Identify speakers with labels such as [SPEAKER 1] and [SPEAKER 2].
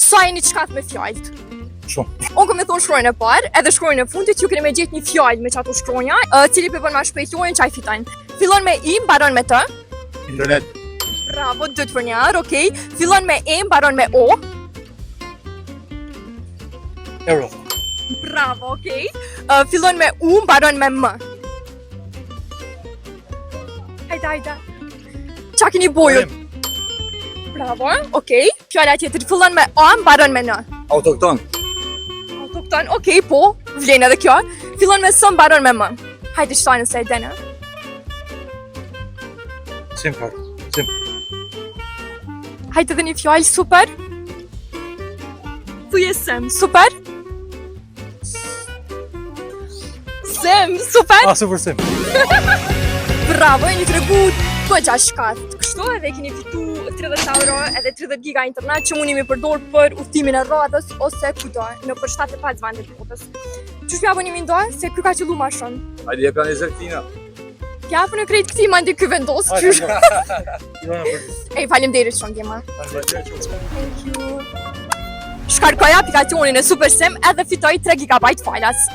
[SPEAKER 1] Sa jeni çkat me fjalët?
[SPEAKER 2] Shumë.
[SPEAKER 1] Unë kam me thonë shkronjën e parë, edhe shkronjën e fundit, ju keni me gjetë një fjalë me çato shkronja, cili përbën ma shpejt lojën çaj fiton. Fillon me I, mbaron me T.
[SPEAKER 2] Internet.
[SPEAKER 1] Bravo, 2 për 1, okej. Fillon me E, mbaron me O.
[SPEAKER 2] Euro.
[SPEAKER 1] Bravo, okej. Fillon me U, mbaron me M. Hajde. Qa keni boju? Bravo, okej. Fjala tjetër fillon me A, mbaron me N.
[SPEAKER 2] Autokton.
[SPEAKER 1] Autokton, okej, po, vlen edhe kjo. Fillon me S, mbaron me M. Hajde shtojnë se e dene.
[SPEAKER 2] SIM card. SIM.
[SPEAKER 1] Hajde edhe një fjallë, super. Thuje Sem, super. Sem, super.
[SPEAKER 2] Super SIM.
[SPEAKER 1] Bravo, e një tregu bëgja shkat. Kështu edhe keni fitu 30 euro edhe 30 giga internet që mundi mi përdor për udhtimin e radhës ose kudo në për 75 vende të botës. Qysh pja bëni mi ndo se kjo ka qëllu ma shumë?
[SPEAKER 2] Hajde jep janë 20 tina.
[SPEAKER 1] Pja për në krejt këti ma ndi kjo vendos, qysh? Ej, faleminderit shumë Gema. Thank you. Shkarkoja aplikacionin e Super Sim edhe fitoj 3 GB falas.